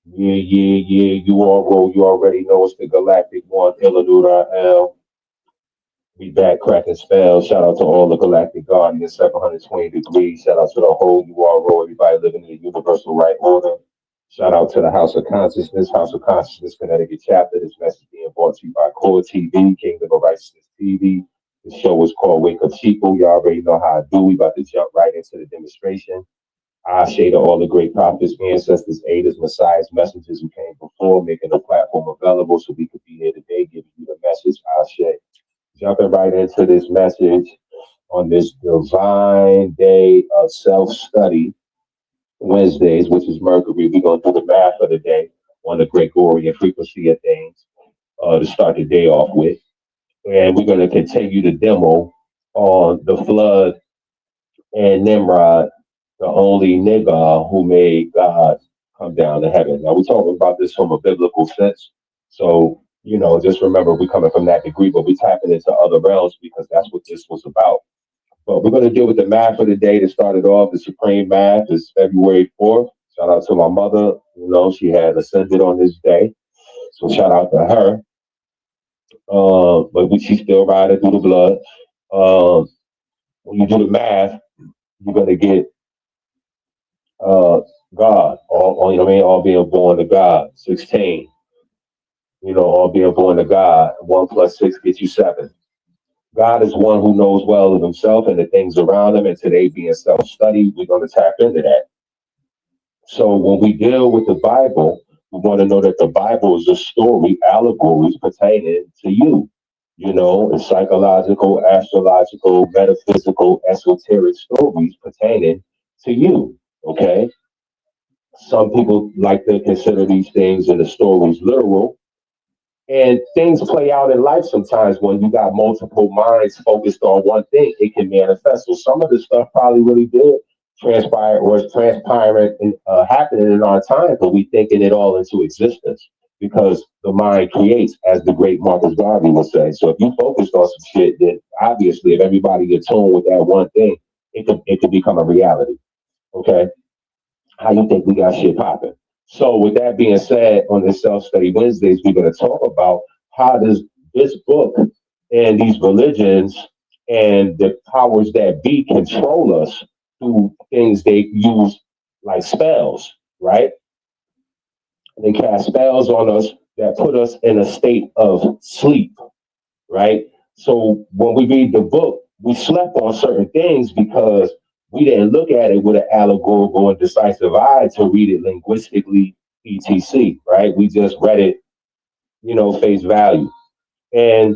Yeah. You all roll. You already know it's the Galactic One, Illaduda L. We back cracking spells. Shout out to all the Galactic Guardians, 720 degrees. Shout out to the whole URO, everybody living in the universal right order. Shout out to the House of Consciousness, Connecticut chapter. This message being brought to you by Core TV, Kingdom of Righteousness TV. The show is called Wake Up Sheeple. You already know how I do. We about to jump right into the demonstration. I say to all the great prophets, ancestors, aiders, messiahs, messengers who came before, making the platform available so we could be here today, giving you the message. I say, jumping right into this message on this divine day of self study, Wednesdays, which is Mercury. We're going to do the math of the day on the Gregorian frequency of things to start the day off with. And we're going to continue the demo on the flood and Nimrod, the only nigga who made God come down to heaven. Now, we're talking about this from a biblical sense. So, just remember we're coming from that degree, but we're tapping into other realms because that's what this was about. But we're going to deal with the math of the day to start it off. The supreme math is February 4th. Shout out to my mother. She had ascended on this day. So shout out to her. But she's still riding through the blood. When you do the math, you're going to get uh, God, all being born to God, 16. All being born to God. 1 plus 6 gets you 7. God is one who knows well of himself and the things around him. And today being self-study, we're going to tap into that. So when we deal with the Bible, we want to know that the Bible is a story, allegories pertaining to you. It's psychological, astrological, metaphysical, esoteric stories pertaining to you. Okay. Some people like to consider these things in the stories literal. And things play out in life sometimes when you got multiple minds focused on one thing, it can manifest. So some of the stuff probably really did transpire or is transpiring and happening in our time, but we thinking it all into existence because the mind creates, as the great Marcus Garvey would say. So if you focused on some shit, then obviously if everybody gets tuned with that one thing, it could become a reality. Okay. How you think we got shit popping? So, with that being said, on this Self Study Wednesdays, we're going to talk about how does this book and these religions and the powers that be control us through things they use like spells, right? They cast spells on us that put us in a state of sleep, right? So when we read the book, we slept on certain things because we didn't look at it with an allegorical and decisive eye to read it linguistically, etc. Right? We just read it, face value. And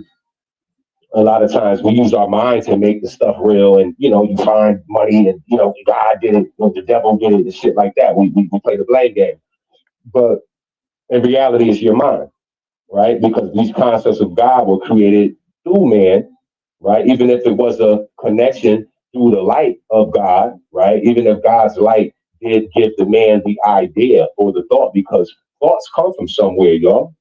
a lot of times we use our mind to make the stuff real, and you find money, and God did it, or the devil did it, and shit like that. We play the blame game, but in reality, it's your mind, right? Because these concepts of God were created through man, right? Even if it was a connection through the light of God, right? Even if God's light did give the man the idea or the thought, because thoughts come from somewhere, y'all.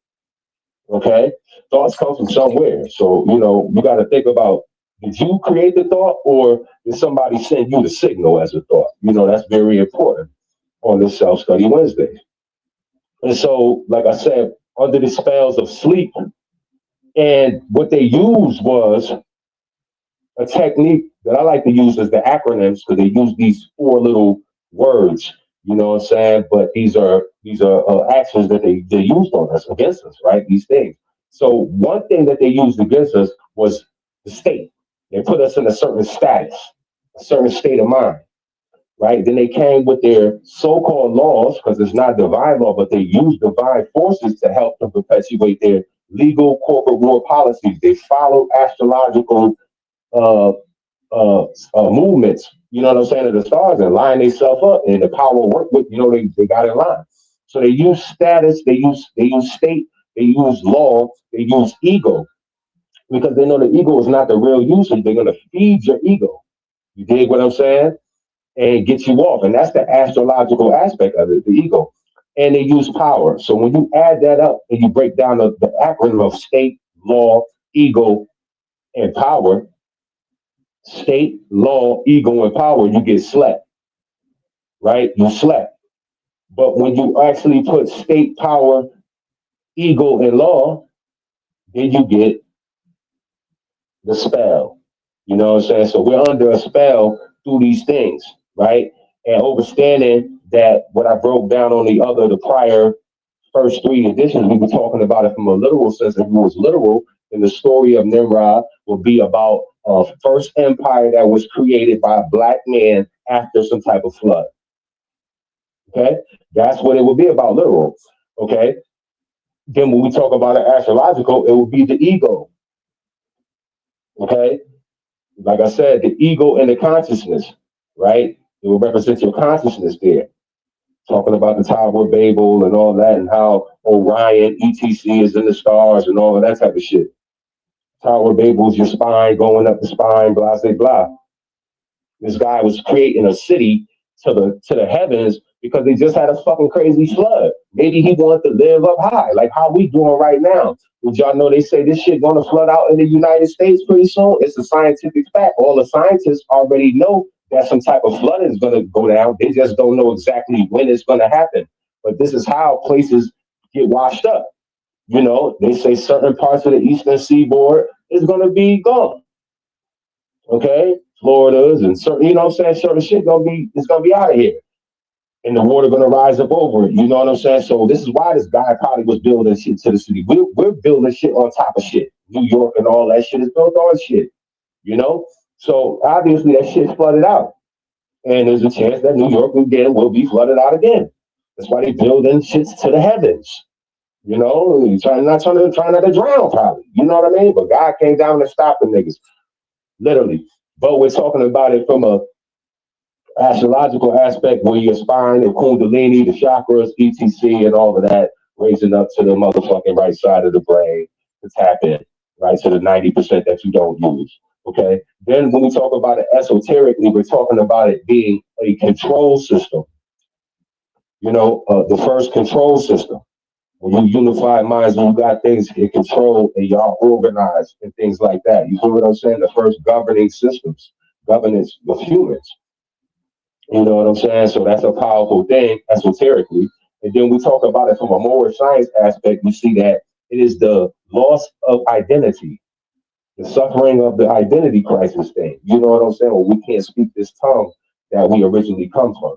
Okay? Thoughts come from somewhere. So, you got to think about, did you create the thought or did somebody send you the signal as a thought? That's very important on this Self Study Wednesday. And so, like I said, under the spells of sleep, and what they used was a technique that I like to use as the acronyms because they use these four little words. You know what I'm saying? But these are actions that they used on us against us, right? These things. So one thing that they used against us was the state. They put us in a certain status, a certain state of mind, right? Then they came with their so-called laws because it's not divine law, but they use divine forces to help them perpetuate their legal corporate war policies. They follow astrological uh, movements, you know what I'm saying, of the stars and line themselves up and the power work with, they got in line. So they use status, they use state, they use law, they use ego because they know the ego is not the real usage. They're gonna feed your ego. You dig what I'm saying? And get you off. And that's the astrological aspect of it, the ego. And they use power. So when you add that up and you break down the acronym of state, law, ego, and power, state, law, ego, and power, you get slept, right? You slept. But when you actually put state power, ego, and law, then you get the spell. You know what I'm saying? So we're under a spell through these things, right? And understanding that what I broke down on the prior first three editions, we were talking about it from a literal sense. If it was literal, then the story of Nimrod will be about a first empire that was created by a black man after some type of flood. Okay, that's what it would be about, literal. Okay, then when we talk about it astrological, it would be the ego. Okay, like I said, the ego and the consciousness, right? It will represent your consciousness there. Talking about the Tower of Babel and all that, and how Orion, ETC is in the stars and all of that type of shit. Tower of Babel is your spine going up the spine, blah, blah, blah. This guy was creating a city to the heavens because they just had a fucking crazy flood. Maybe he wanted to live up high, like how we doing right now. Did y'all know they say this shit gonna flood out in the United States pretty soon? It's a scientific fact. All the scientists already know that some type of flooding is gonna go down. They just don't know exactly when it's gonna happen. But this is how places get washed up. You know, they say certain parts of the eastern seaboard is gonna be gone. Okay, Florida's and certain, you know what I'm saying, certain shit it's gonna be out of here, and the water gonna rise up over it. You know what I'm saying? So this is why this guy probably was building shit to the city. We're building shit on top of shit. New York and all that shit is built on shit. You know, so obviously that shit's flooded out, and there's a chance that New York again will be flooded out again. That's why they building shits to the heavens. You know, trying not to drown, probably. You know what I mean? But God came down and stopped the niggas, literally. But we're talking about it from a astrological aspect where your spine, the kundalini, the chakras, etc., and all of that, raising up to the motherfucking right side of the brain to tap in, right? To the 90% that you don't use. Okay. Then when we talk about it esoterically, we're talking about it being a control system. You know, the first control system. When you unify minds, when you got things in control and y'all organized and things like that. You feel what I'm saying? The first governing systems, governance of humans. You know what I'm saying? So that's a powerful thing esoterically. And then we talk about it from a moral science aspect. We see that it is the loss of identity, the suffering of the identity crisis thing. You know what I'm saying? Well, we can't speak this tongue that we originally come from.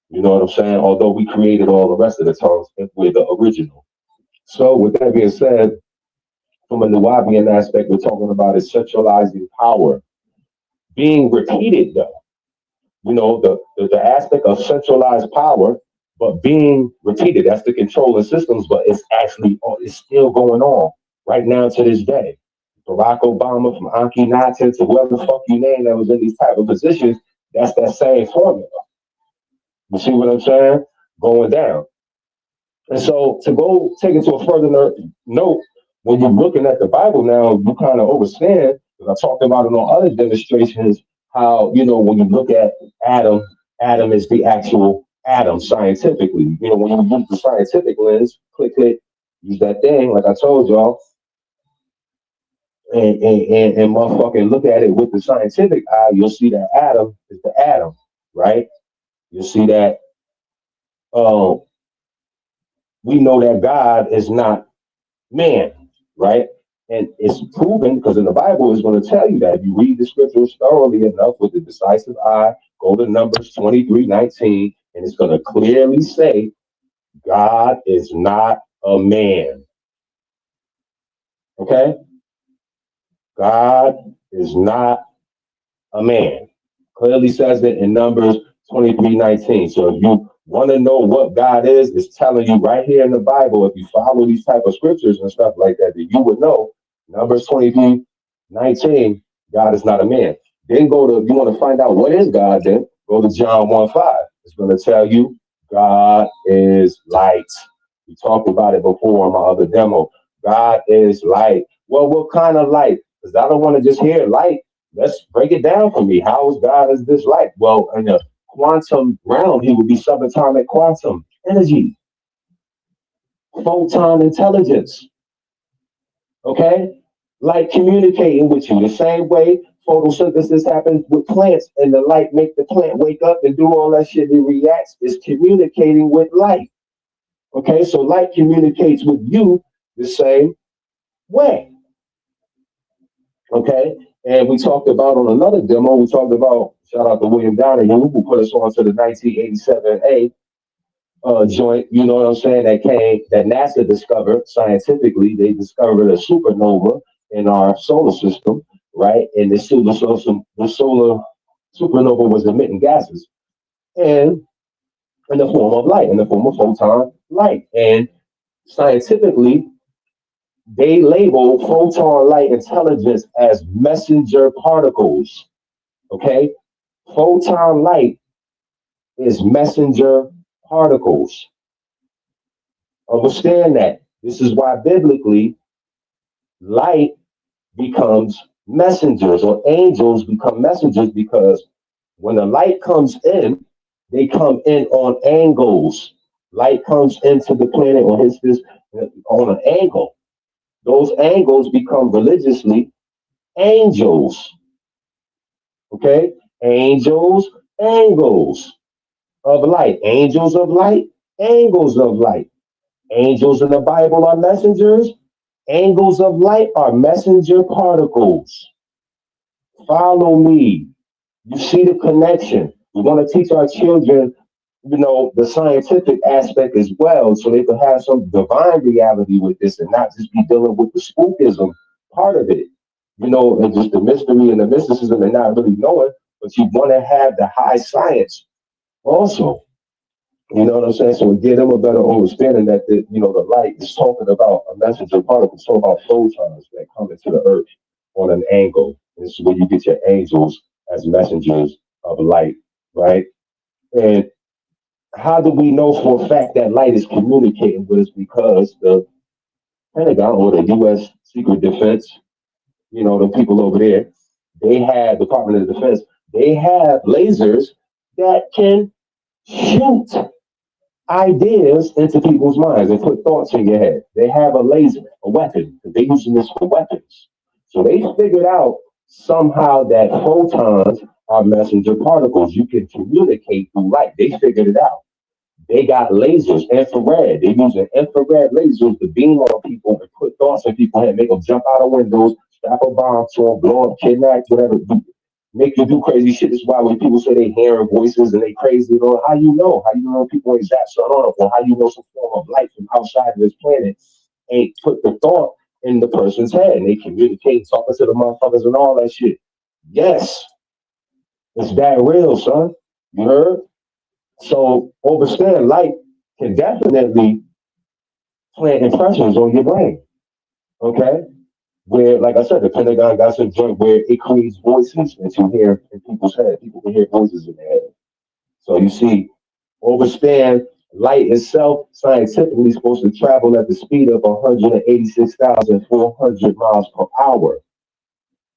You know what I'm saying? Although we created all the rest of the tongues, we're the original. So with that being said, from a Nuwabian aspect, we're talking about is centralizing power being repeated though. You know, the aspect of centralized power, but being repeated. That's the controlling systems, but it's still going on right now to this day. Barack Obama, from Akhenaten to whoever the fuck you name that was in these type of positions, that's that same formula. You see what I'm saying? Going down. And so to go take it to a further note, when you're looking at the Bible now, you kind of understand, because I talked about it on other demonstrations, how, you know, when you look at Adam, Adam is the actual Adam scientifically. You know, when you use the scientific lens, click, use that thing, like I told y'all, and motherfucking look at it with the scientific eye, you'll see that Adam is the Adam, right? You'll see that um, we know that God is not man, right? And it's proven because in the Bible it's going to tell you that if you read the scriptures thoroughly enough with the decisive eye, go to Numbers 23:19, and it's going to clearly say God is not a man. Okay? God is not a man. Clearly says it in Numbers 23:19. So if you want to know what God is, it's telling you right here in the Bible. If you follow these type of scriptures and stuff like that, that you would know. Numbers 23:19, God is not a man. Then you want to find out what is God, then go to John 1:5. It's going to tell you God is light. We talked about it before on my other demo. God is light. Well, what kind of light? Because I don't want to just hear light. Let's break it down for me. How is God as this light? Well, in the quantum realm, he would be subatomic quantum energy, photon intelligence. Okay? Like communicating with you the same way Photosynthesis happens with plants, and the light make the plant wake up and do all that shit. It reacts. It's communicating with light. Okay, so light communicates with you the same way. Okay, and we talked about on another demo. We talked about shout out to William Donahue who put us on to the 1987A joint. You know what I'm saying? That NASA discovered scientifically. They discovered a supernova in our solar system, right? And the solar supernova was emitting gases and in the form of light, in the form of photon light. And scientifically, they label photon light intelligence as messenger particles. Okay? Photon light is messenger particles. Understand that. This is why biblically light becomes messengers or angels become messengers because when the light comes in, they come in on angles. Light comes into the planet or hits this on an angle. Those angles become religiously angels. Okay? Angels, angles of light. Angels of light, angles of light. Angels in the Bible are messengers. Angles of light are messenger particles. Follow me. You see the connection. We want to teach our children, the scientific aspect as well, so they can have some divine reality with this and not just be dealing with the spookism part of it, and just the mystery and the mysticism and not really knowing, but you want to have the high science also. You know what I'm saying? So we give them a better understanding that the light is talking about a messenger particle, it's talking about photons that come into the earth on an angle. This is where you get your angels as messengers of light, right? And how do we know for a fact that light is communicating with us? Because the Pentagon or the U.S. Secret Defense, the people over there, they have Department of Defense, they have lasers that can shoot ideas into people's minds and put thoughts in your head. They have a laser, a weapon. They're using this for weapons. So they figured out somehow that photons are messenger particles. You can communicate through light. They figured it out. They got lasers, infrared. They're using infrared lasers to beam on people and put thoughts in people's head, make them jump out of windows, strap a bomb to them, blow up, kidnap, whatever. Make you do crazy shit. This is why when people say they hearing voices and they crazy, how you know? How you know people ain't that shut on? Or how you know some form of life from outside of this planet ain't put the thought in the person's head and they communicate, talking to the motherfuckers and all that shit. Yes, it's that real, son. You heard? So understand light can definitely plant impressions on your brain. Okay? Where, like I said, the Pentagon got some joint where it creates voices that you hear in people's head. People can hear voices in their head. So you see, understand light itself scientifically is supposed to travel at the speed of 186,400 miles per hour.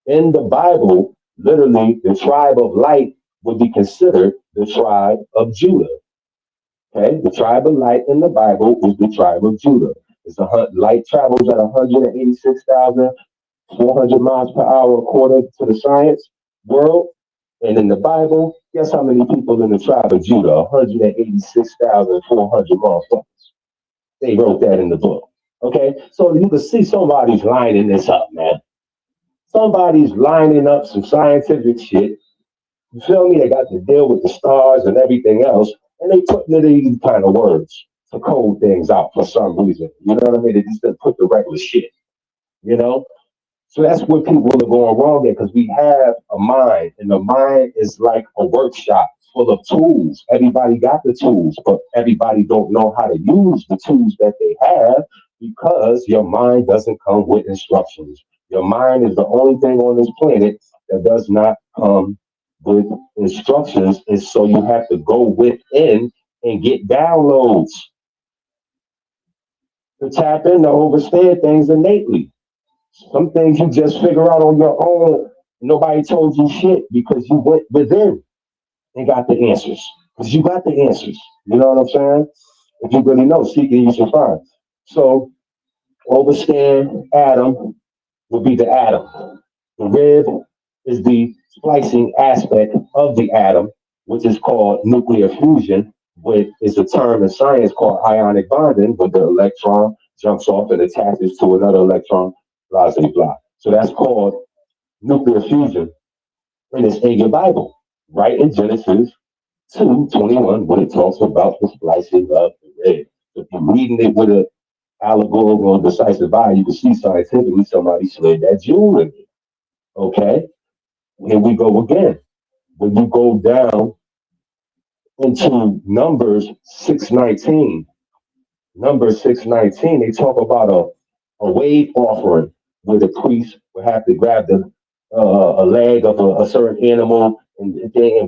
In the Bible, literally, the tribe of light would be considered the tribe of Judah. Okay, the tribe of light in the Bible is the tribe of Judah. Light travels at 186,400 miles per hour according to the science world. And in the Bible, guess how many people in the tribe of Judah? 186,400 motherfuckers. They wrote that in the book. Okay, so you can see somebody's lining this up, man. Somebody's lining up some scientific shit. You feel me? They got to deal with the stars and everything else, and they put in these kind of words to code things out for some reason. You know what I mean? They just didn't put the regular shit. You know, so that's where people are going wrong there because we have a mind, and the mind is like a workshop full of tools. Everybody got the tools, but everybody don't know how to use the tools that they have because your mind doesn't come with instructions. Your mind is the only thing on this planet that does not come with instructions, and so you have to go within and get downloads to tap in to understand things innately. Some things you just figure out on your own. Nobody told you shit because you went within and got the answers. Because you got the answers. You know what I'm saying? If you really know, seeking you shall find. So, overstand Adam would be the atom. The rib is the splicing aspect of the atom, which is called nuclear fusion, which is a term in science called ionic bonding, when the electron jumps off and attaches to another electron, blah, blah, blah. So that's called nuclear fusion, and it's in your Bible, right in Genesis 2:21, when it talks about the splicing of the red. So if you're reading it with a allegorical or decisive eye, you can see scientifically somebody slid that jewel in it. Okay? Here we go again. When you go down into Numbers 6:19, they talk about a wave offering where the priest would have to grab a leg of a certain animal and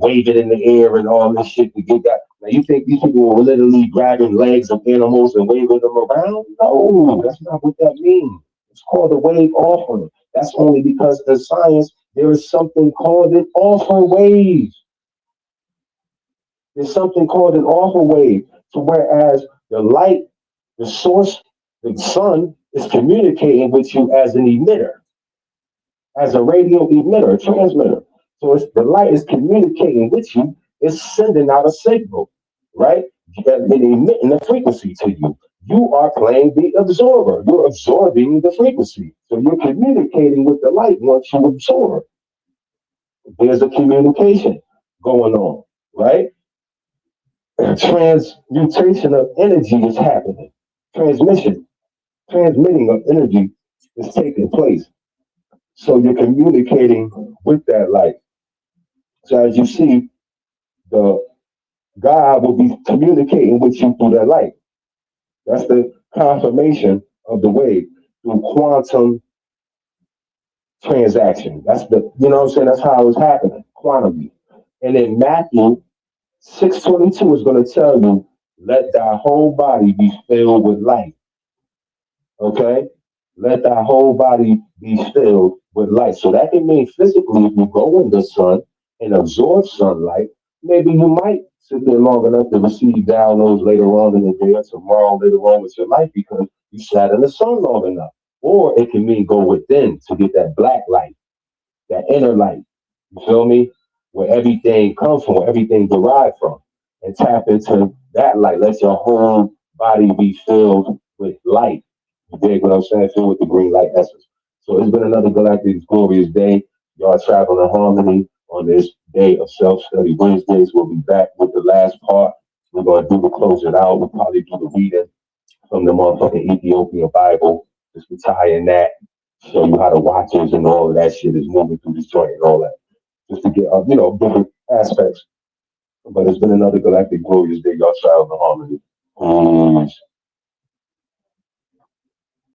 wave it in the air and all this shit to get that. Now you think these people were literally grabbing legs of animals and waving them around? No, that's not what that means. It's called a wave offering. That's only because in science there is something called an alpha wave. There's something called an alpha wave. So whereas the light, the source, the sun is communicating with you as an emitter, as a radio emitter, a transmitter. So the light is communicating with you. It's sending out a signal, right? And emitting a frequency to you. You are playing the absorber. You're absorbing the frequency. So you're communicating with the light once you absorb. There's a communication going on, right? Transmutation of energy is happening. Transmission, transmitting of energy is taking place. So you're communicating with that light. So as you see, the God will be communicating with you through that light. That's the confirmation of the wave through quantum transaction. That's the, you know what I'm saying? That's how it's happening, quantum. And in Matthew 6:22 is going to tell you, let thy whole body be filled with light. Okay? Let thy whole body be filled with light. So that can mean physically, if you go in the sun and absorb sunlight, maybe you might sit there long enough to receive downloads later on in the day or tomorrow later on with your life because you sat in the sun long enough. Or it can mean go within to get that black light, that inner light. You feel me? Where everything comes from, where everything derived from. And tap into that light. Let your whole body be filled with light. You dig what I'm saying? Filled with the green light essence. So it's been another galactic glorious day. Y'all traveling in harmony on this day of self-study Wednesdays. We'll be back with the last part. We're gonna do the closing out. We'll probably do the reading from the motherfucking Ethiopian Bible. Just to tie in that, show you how the watches and all of that shit is moving through this joint and all that. Just to get different aspects. But it's been another galactic glorious day. Y'all travel in harmony.